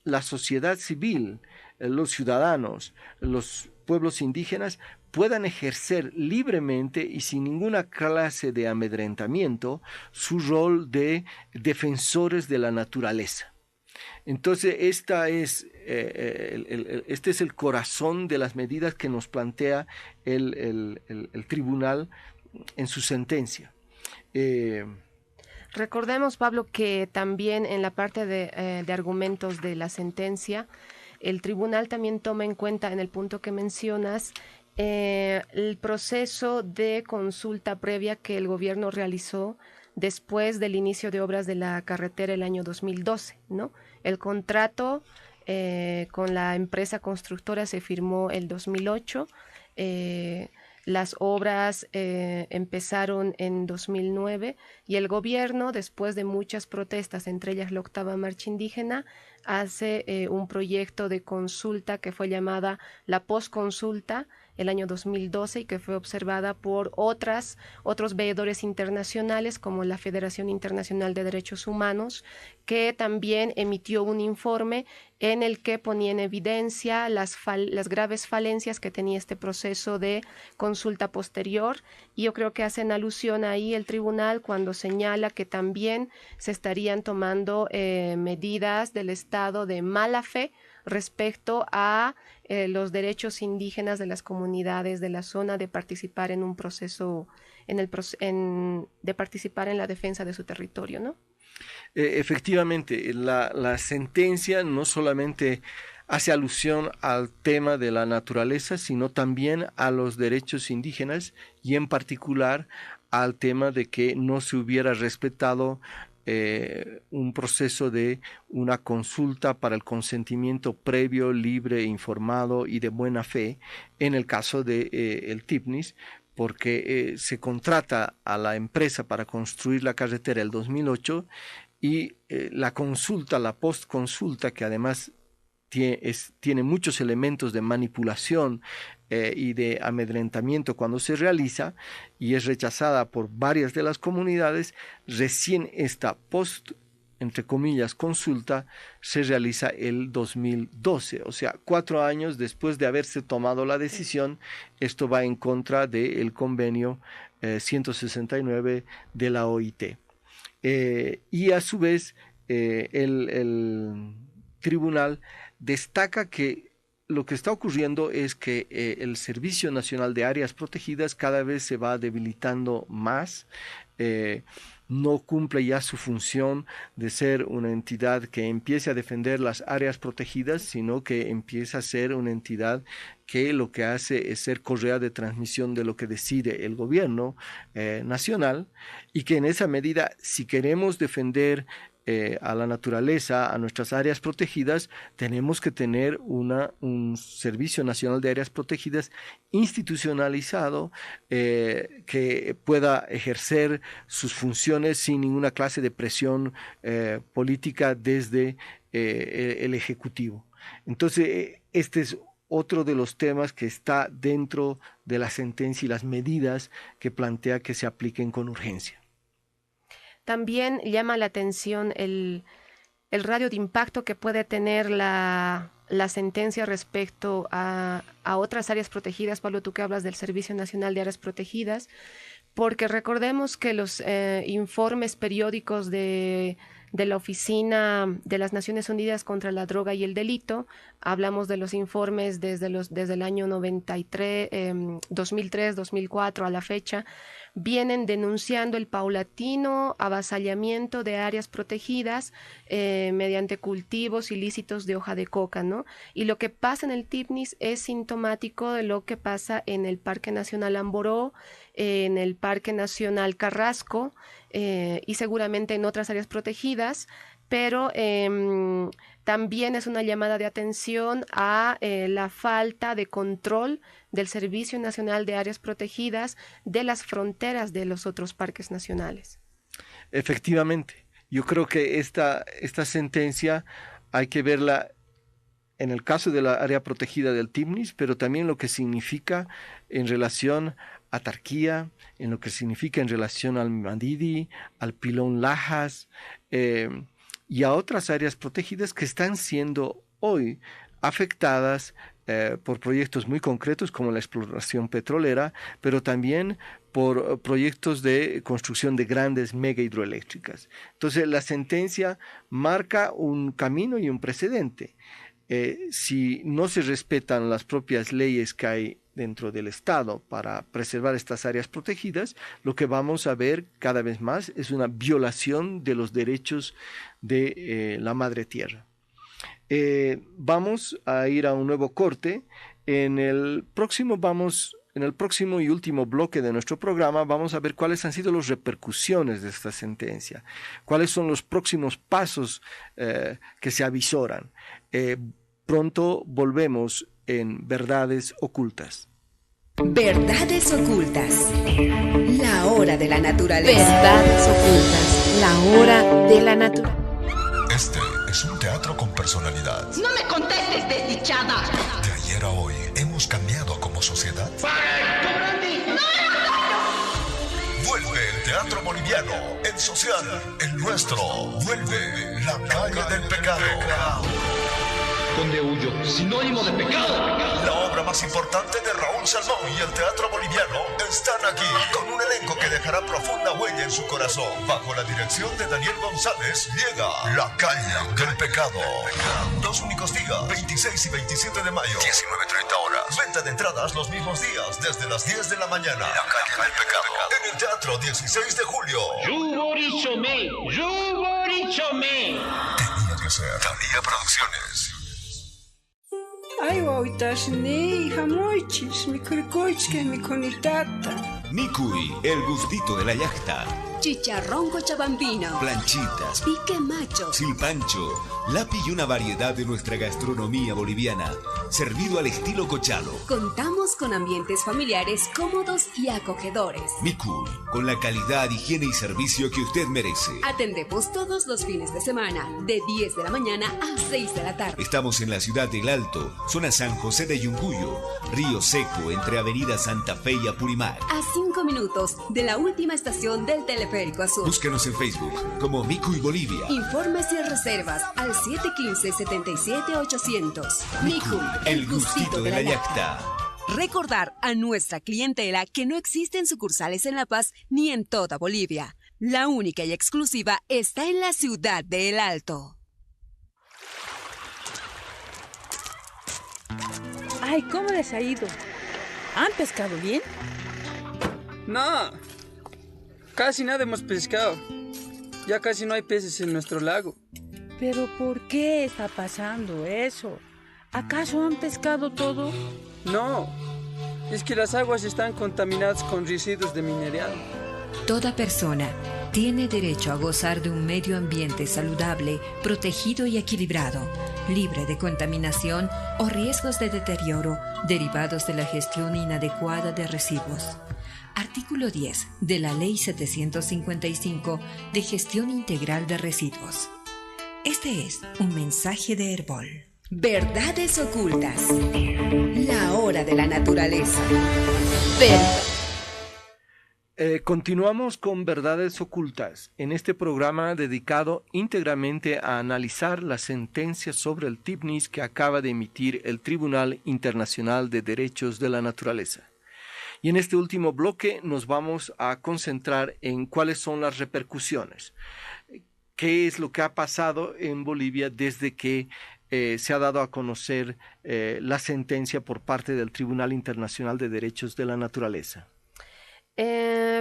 la sociedad civil, los ciudadanos, los pueblos indígenas puedan ejercer libremente y sin ninguna clase de amedrentamiento su rol de defensores de la naturaleza. Entonces, esta es este es el corazón de las medidas que nos plantea el tribunal en su sentencia. Recordemos, Pablo, que también en la parte de argumentos de la sentencia, el tribunal también toma en cuenta, en el punto que mencionas, el proceso de consulta previa que el gobierno realizó después del inicio de obras de la carretera el año 2012, ¿no? El contrato con la empresa constructora se firmó el 2008, las obras empezaron en 2009 y el gobierno, después de muchas protestas, entre ellas la octava marcha indígena, hace un proyecto de consulta que fue llamada la postconsulta el año 2012 y que fue observada por otros veedores internacionales como la Federación Internacional de Derechos Humanos, que también emitió un informe en el que ponía en evidencia las graves falencias que tenía este proceso de consulta posterior, y yo creo que hacen alusión ahí el tribunal cuando señala que también se estarían tomando medidas del Estado de mala fe respecto a los derechos indígenas de las comunidades de la zona de participar en un proceso, de participar en la defensa de su territorio, ¿no? Efectivamente, la sentencia no solamente hace alusión al tema de la naturaleza, sino también a los derechos indígenas y en particular al tema de que no se hubiera respetado un proceso de una consulta para el consentimiento previo, libre, informado y de buena fe en el caso de el TIPNIS, porque se contrata a la empresa para construir la carretera el 2008 y la consulta, la postconsulta, que además tiene muchos elementos de manipulación y de amedrentamiento cuando se realiza y es rechazada por varias de las comunidades, recién esta entre comillas, consulta se realiza el 2012, o sea, 4 años después de haberse tomado la decisión. Esto va en contra del convenio 169 de la OIT. Y a su vez, el tribunal destaca que lo que está ocurriendo es que el Servicio Nacional de Áreas Protegidas cada vez se va debilitando más, no cumple ya su función de ser una entidad que empiece a defender las áreas protegidas, sino que empieza a ser una entidad que lo que hace es ser correa de transmisión de lo que decide el gobierno nacional, y que en esa medida, si queremos defender a la naturaleza, a nuestras áreas protegidas, tenemos que tener un Servicio Nacional de Áreas Protegidas institucionalizado que pueda ejercer sus funciones sin ninguna clase de presión política desde el Ejecutivo. Entonces, este es otro de los temas que está dentro de la sentencia y las medidas que plantea que se apliquen con urgencia. También llama la atención el radio de impacto que puede tener la sentencia respecto a otras áreas protegidas. Pablo, tú que hablas del Servicio Nacional de Áreas Protegidas, porque recordemos que los informes periódicos de la Oficina de las Naciones Unidas contra la Droga y el Delito, hablamos de los informes desde el año 93, 2003, 2004 a la fecha, vienen denunciando el paulatino avasallamiento de áreas protegidas mediante cultivos ilícitos de hoja de coca, ¿no? Y lo que pasa en el TIPNIS es sintomático de lo que pasa en el Parque Nacional Amboró, en el Parque Nacional Carrasco y seguramente en otras áreas protegidas, pero también es una llamada de atención a la falta de control del Servicio Nacional de Áreas Protegidas de las fronteras de los otros parques nacionales. Efectivamente, yo creo que esta sentencia hay que verla en el caso de la área protegida del TIPNIS, pero también lo que significa en relación a Tarquía, en lo que significa en relación al Madidi, al Pilón Lajas, y a otras áreas protegidas que están siendo hoy afectadas por proyectos muy concretos como la exploración petrolera, pero también por proyectos de construcción de grandes mega hidroeléctricas. Entonces la sentencia marca un camino y un precedente. Si no se respetan las propias leyes que hay dentro del Estado para preservar estas áreas protegidas, lo que vamos a ver cada vez más es una violación de los derechos de la madre tierra. Vamos a ir a un nuevo corte. En el próximo y último bloque de nuestro programa vamos a ver cuáles han sido las repercusiones de esta sentencia, cuáles son los próximos pasos que se avisoran. Pronto volvemos en Verdades Ocultas. Verdades Ocultas. La hora de la naturaleza. Verdades Ocultas. La hora de la naturaleza. Este es un teatro con personalidad. No me contestes, desdichada. De ayer a hoy, ¿hemos cambiado como sociedad? Vuelve el teatro boliviano, el social, el nuestro. Vuelve la calle del pecado. ¿Dónde huyo? Sinónimo de pecado. La obra más importante de Raúl Salmón y el teatro boliviano están aquí, con un elenco que dejará profunda huella en su corazón. Bajo la dirección de Daniel González, llega La calle del pecado. 2 únicos días, 26 y 27 de mayo, 19:30 horas. Venta de entradas los mismos días, desde las 10 de la mañana. La calle del pecado. En el teatro 16 de julio. Yuborichome, Yuborichome. Tenía que ser Talía Producciones. Ay, wawitashni, hamoichis, mi curcoich, mi conitata. Mikuy, el gustito de la yachta. Chicharrón cochabambino. Planchitas. Pique macho. Silpancho. Lapi y una variedad de nuestra gastronomía boliviana. Servido al estilo cochalo. Contamos con ambientes familiares cómodos y acogedores. Mikuy, con la calidad, higiene y servicio que usted merece. Atendemos todos los fines de semana, de 10 de la mañana a 6 de la tarde. Estamos en la ciudad del Alto, zona San José de Yunguyo, Río Seco, entre Avenida Santa Fe y Apurímac. A 5 minutos de la última estación del Teleférico Azul. Búsquenos en Facebook como Mikuy Bolivia. Informes y reservas al 715-77-800. Mikuy, el gustito de la yachta. Recordar a nuestra clientela que no existen sucursales en La Paz ni en toda Bolivia. La única y exclusiva está en la ciudad de El Alto. Ay, ¿cómo les ha ido? ¿Han pescado bien? No, casi nada hemos pescado. Ya casi no hay peces en nuestro lago. ¿Pero por qué está pasando eso? ¿Acaso han pescado todo? No, es que las aguas están contaminadas con residuos de mineral. Toda persona tiene derecho a gozar de un medio ambiente saludable, protegido y equilibrado, libre de contaminación o riesgos de deterioro derivados de la gestión inadecuada de residuos. Artículo 10 de la Ley 755 de Gestión Integral de Residuos. Este es un mensaje de Herbol. Verdades Ocultas. La hora de la naturaleza. Continuamos con Verdades Ocultas, en este programa dedicado íntegramente a analizar la sentencia sobre el TIPNIS que acaba de emitir el Tribunal Internacional de Derechos de la Naturaleza. Y en este último bloque nos vamos a concentrar en cuáles son las repercusiones. ¿Qué es lo que ha pasado en Bolivia desde que se ha dado a conocer la sentencia por parte del Tribunal Internacional de Derechos de la Naturaleza?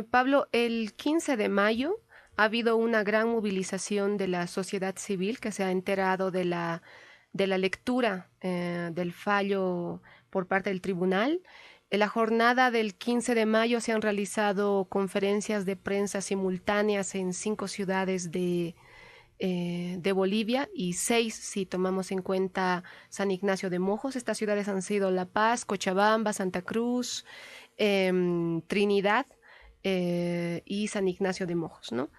Pablo, el 15 de mayo ha habido una gran movilización de la sociedad civil que se ha enterado de la lectura del fallo por parte del tribunal. En la jornada del 15 de mayo se han realizado conferencias de prensa simultáneas en 5 ciudades de Bolivia y 6 si tomamos en cuenta San Ignacio de Mojos. Estas ciudades han sido La Paz, Cochabamba, Santa Cruz, Trinidad y San Ignacio de Mojos, ¿no?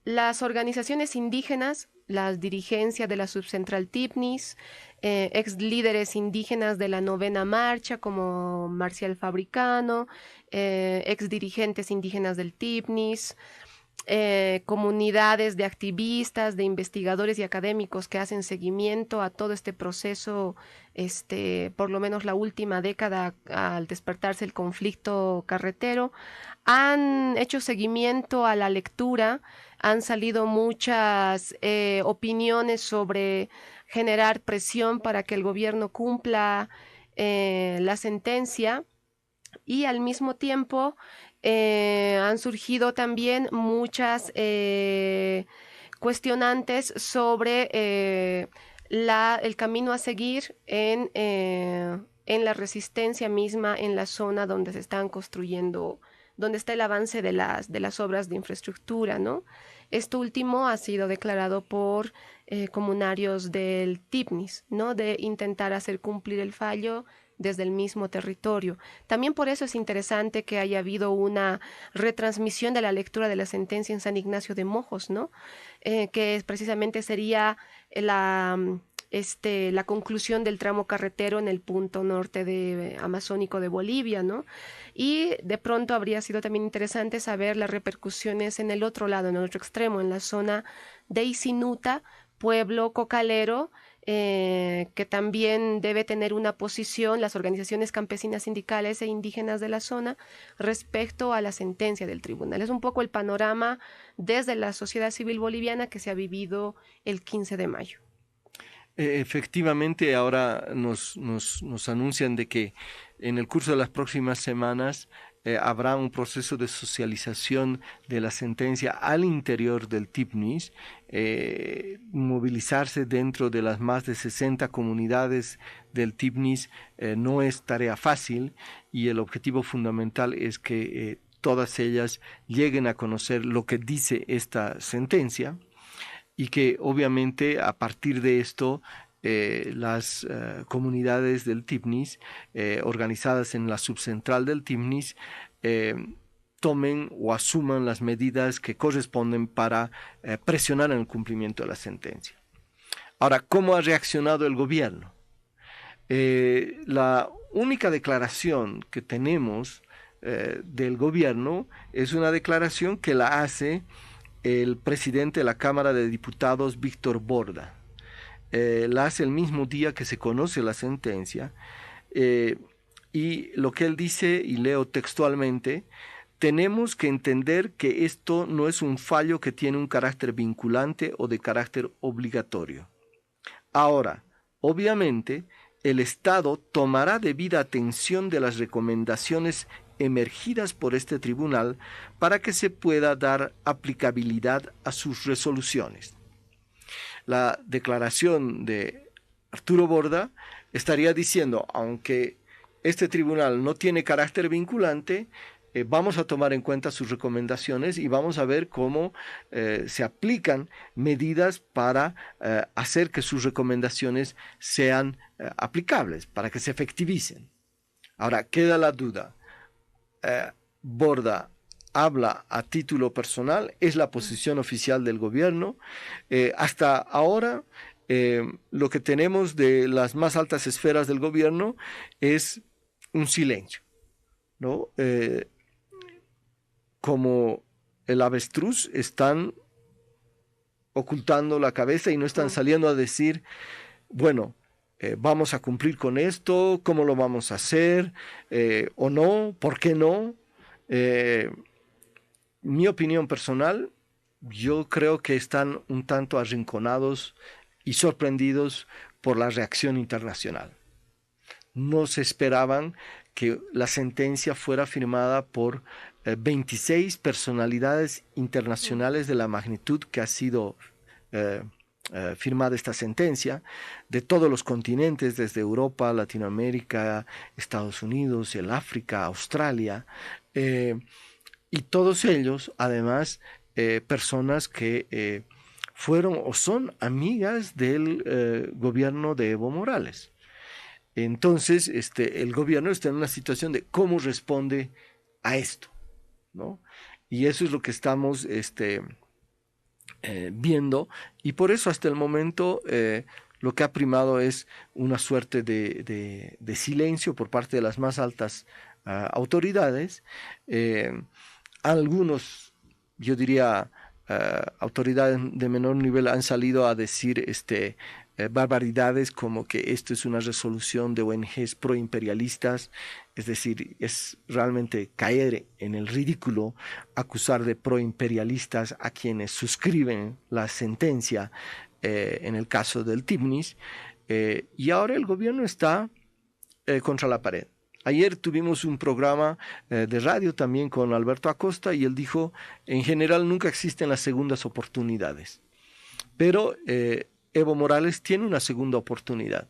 Las organizaciones indígenas, las dirigencias de la subcentral TIPNIS, ex líderes indígenas de la 9ª marcha como Marcial Fabricano, ex dirigentes indígenas del TIPNIS, comunidades de activistas, de investigadores y académicos que hacen seguimiento a todo este proceso, por lo menos la última década al despertarse el conflicto carretero, han hecho seguimiento a la lectura, han salido muchas opiniones sobre generar presión para que el gobierno cumpla la sentencia y al mismo tiempo han surgido también muchas cuestionantes sobre el camino a seguir en la resistencia misma en la zona donde se están construyendo, donde está el avance de las obras de infraestructura, ¿no? Esto último ha sido declarado por comunarios del TIPNIS, ¿no? De intentar hacer cumplir el fallo desde el mismo territorio. También por eso es interesante que haya habido una retransmisión de la lectura de la sentencia en San Ignacio de Mojos, ¿no? Que precisamente sería la conclusión del tramo carretero en el punto norte amazónico de Bolivia, ¿no? Y de pronto habría sido también interesante saber las repercusiones en el otro lado, en el otro extremo, en la zona de Isinuta, pueblo cocalero, que también debe tener una posición las organizaciones campesinas, sindicales e indígenas de la zona respecto a la sentencia del tribunal. Es un poco el panorama desde la sociedad civil boliviana que se ha vivido el 15 de mayo. Efectivamente, ahora nos anuncian de que en el curso de las próximas semanas habrá un proceso de socialización de la sentencia al interior del TIPNIS, movilizarse dentro de las más de 60 comunidades del TIPNIS no es tarea fácil y el objetivo fundamental es que todas ellas lleguen a conocer lo que dice esta sentencia y que obviamente a partir de esto las comunidades del TIPNIS organizadas en la subcentral del TIPNIS tomen o asuman las medidas que corresponden para presionar en el cumplimiento de la sentencia. Ahora, ¿cómo ha reaccionado el gobierno? La única declaración que tenemos del gobierno es una declaración que la hace el presidente de la Cámara de Diputados, Víctor Borda. La hace el mismo día que se conoce la sentencia y lo que él dice, y leo textualmente: tenemos que entender que esto no es un fallo que tiene un carácter vinculante o de carácter obligatorio. Ahora, obviamente, el Estado tomará debida atención de las recomendaciones emergidas por este tribunal para que se pueda dar aplicabilidad a sus resoluciones. La declaración de Arturo Borda estaría diciendo, aunque este tribunal no tiene carácter vinculante, vamos a tomar en cuenta sus recomendaciones y vamos a ver cómo se aplican medidas para hacer que sus recomendaciones sean aplicables, para que se efectivicen. Ahora, queda la duda. Borda habla a título personal, es la posición oficial del gobierno. Hasta ahora, lo que tenemos de las más altas esferas del gobierno es un silencio, ¿no? Como el avestruz están ocultando la cabeza y no están saliendo a decir, bueno, vamos a cumplir con esto, cómo lo vamos a hacer, o no, por qué no. Mi opinión personal, yo creo que están un tanto arrinconados y sorprendidos por la reacción internacional. No se esperaban que la sentencia fuera firmada por 26 personalidades internacionales de la magnitud que ha sido firmada esta sentencia, de todos los continentes, desde Europa, Latinoamérica, Estados Unidos, el África, Australia, y todos ellos, además, personas que fueron o son amigas del gobierno de Evo Morales. Entonces, el gobierno está en una situación de cómo responde a esto, ¿no? Y eso es lo que estamos viendo, y por eso hasta el momento lo que ha primado es una suerte de silencio por parte de las más altas autoridades. Algunos yo diría, autoridades de menor nivel han salido a decir barbaridades como que esto es una resolución de ONGs proimperialistas, es decir, es realmente caer en el ridículo acusar de proimperialistas a quienes suscriben la sentencia en el caso del Tibnis, y ahora el gobierno está contra la pared. Ayer tuvimos un programa de radio también con Alberto Acosta y él dijo, en general nunca existen las segundas oportunidades, pero Evo Morales tiene una segunda oportunidad.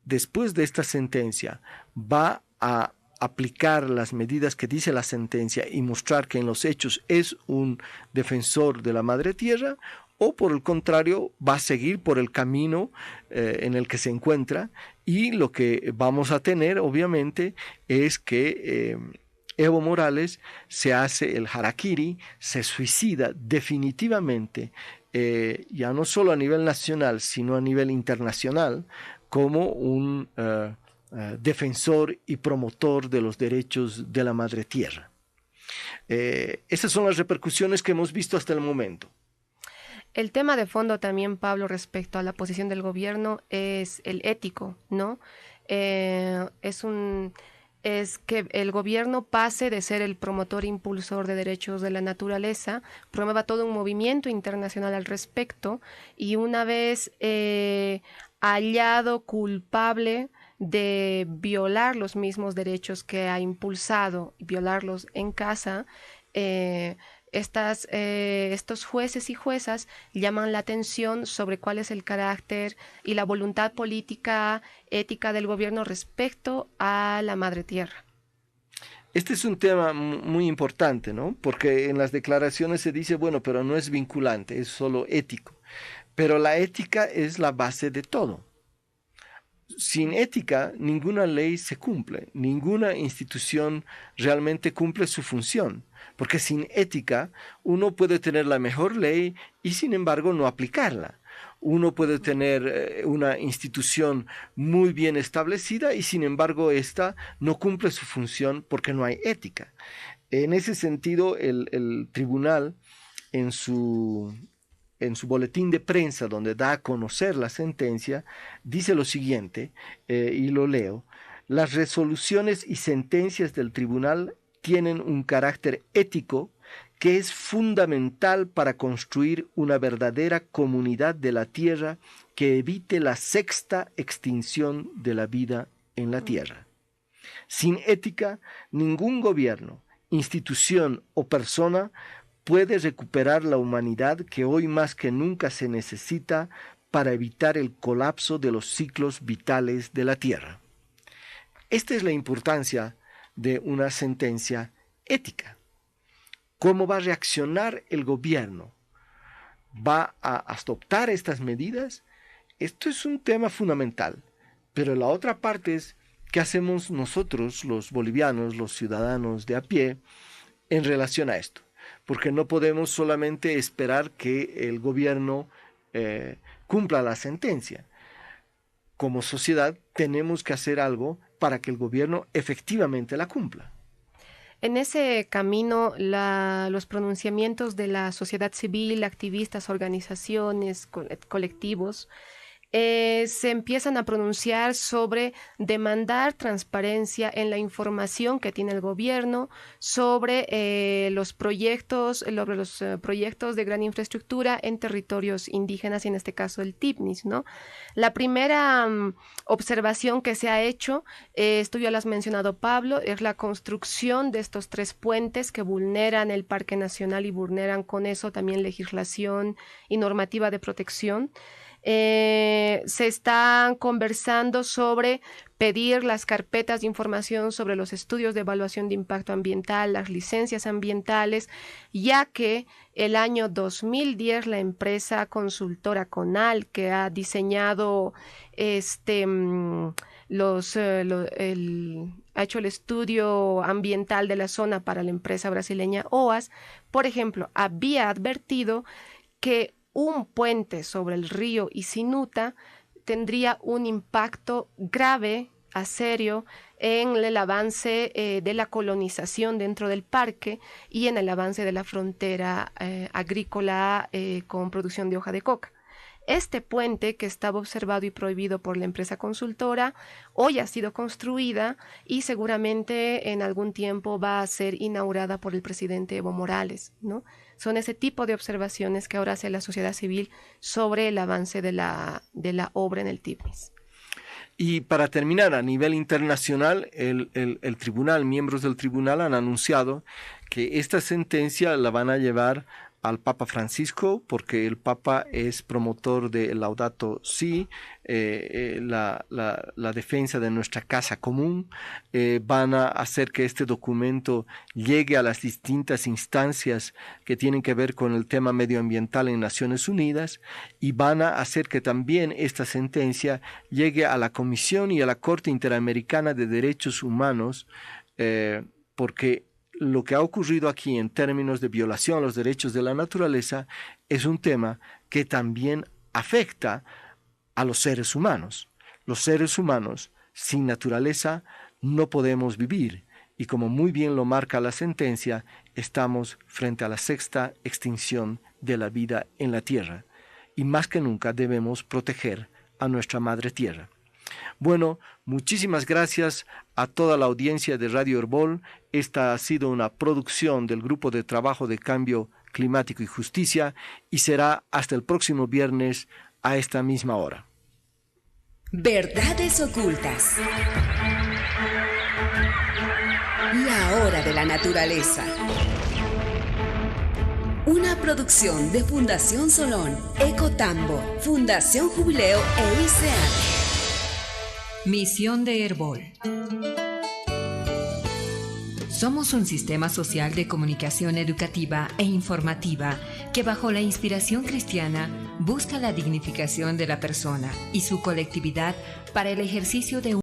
Después de esta sentencia, va a aplicar las medidas que dice la sentencia y mostrar que en los hechos es un defensor de la madre tierra, o por el contrario va a seguir por el camino en el que se encuentra, y lo que vamos a tener obviamente es que Evo Morales se hace el harakiri, se suicida definitivamente, ya no solo a nivel nacional sino a nivel internacional, como un defensor y promotor de los derechos de la madre tierra. Esas son las repercusiones que hemos visto hasta el momento. El tema de fondo también, Pablo, respecto a la posición del gobierno es el ético, ¿no? Es que el gobierno pase de ser el promotor e impulsor de derechos de la naturaleza, promueva todo un movimiento internacional al respecto, y una vez hallado culpable de violar los mismos derechos que ha impulsado y violarlos en casa, estos jueces y juezas llaman la atención sobre cuál es el carácter y la voluntad política, ética del gobierno respecto a la madre tierra. Este es un tema muy importante, ¿no? Porque en las declaraciones se dice, bueno, pero no es vinculante, es solo ético. Pero la ética es la base de todo. Sin ética, ninguna ley se cumple, ninguna institución realmente cumple su función, porque sin ética uno puede tener la mejor ley y sin embargo no aplicarla. Uno puede tener una institución muy bien establecida y sin embargo esta no cumple su función porque no hay ética. En ese sentido, el tribunal en su boletín de prensa, donde da a conocer la sentencia, dice lo siguiente, y lo leo: las resoluciones y sentencias del tribunal tienen un carácter ético que es fundamental para construir una verdadera comunidad de la tierra que evite la sexta extinción de la vida en la tierra. Sin ética, ningún gobierno, institución o persona puede recuperar la humanidad que hoy más que nunca se necesita para evitar el colapso de los ciclos vitales de la tierra. Esta es la importancia de una sentencia ética. ¿Cómo va a reaccionar el gobierno? ¿Va a adoptar estas medidas? Esto es un tema fundamental. Pero la otra parte es, ¿qué hacemos nosotros, los bolivianos, los ciudadanos de a pie, en relación a esto? Porque no podemos solamente esperar que el gobierno cumpla la sentencia. Como sociedad tenemos que hacer algo para que el gobierno efectivamente la cumpla. En ese camino, los pronunciamientos de la sociedad civil, activistas, organizaciones, colectivos, se empiezan a pronunciar sobre demandar transparencia en la información que tiene el gobierno sobre los proyectos de gran infraestructura en territorios indígenas, y en este caso el Tibnis, ¿no? La primera observación que se ha hecho, esto ya lo has mencionado, Pablo, es la construcción de estos 3 puentes que vulneran el Parque Nacional y vulneran con eso también legislación y normativa de protección. Se están conversando sobre pedir las carpetas de información sobre los estudios de evaluación de impacto ambiental, las licencias ambientales, ya que el año 2010 la empresa consultora Conal, que ha diseñado ha hecho el estudio ambiental de la zona para la empresa brasileña OAS, por ejemplo, había advertido que un puente sobre el río Isinuta tendría un impacto grave, serio, en el avance de la colonización dentro del parque y en el avance de la frontera agrícola con producción de hoja de coca. Este puente, que estaba observado y prohibido por la empresa consultora, hoy ha sido construida y seguramente en algún tiempo va a ser inaugurada por el presidente Evo Morales, ¿no? Son ese tipo de observaciones que ahora hace la sociedad civil sobre el avance de la obra en el TIPMIS. Y para terminar, a nivel internacional, el tribunal, miembros del tribunal han anunciado que esta sentencia la van a llevar al Papa Francisco, porque el Papa es promotor de Laudato Si, la defensa de nuestra casa común. Van a hacer que este documento llegue a las distintas instancias que tienen que ver con el tema medioambiental en Naciones Unidas, y van a hacer que también esta sentencia llegue a la Comisión y a la Corte Interamericana de Derechos Humanos, porque lo que ha ocurrido aquí en términos de violación a los derechos de la naturaleza es un tema que también afecta a los seres humanos. Los seres humanos sin naturaleza no podemos vivir, y como muy bien lo marca la sentencia, estamos frente a la 6ª extinción de la vida en la Tierra, y más que nunca debemos proteger a nuestra madre Tierra. Bueno, muchísimas gracias a toda la audiencia de Radio Herbol. Esta ha sido una producción del Grupo de Trabajo de Cambio Climático y Justicia, y será hasta el próximo viernes a esta misma hora. Verdades ocultas. La hora de la naturaleza. Una producción de Fundación Solón, Ecotambo, Fundación Jubileo e ICEAD. Misión de Herbol. Somos un sistema social de comunicación educativa e informativa que, bajo la inspiración cristiana, busca la dignificación de la persona y su colectividad para el ejercicio de un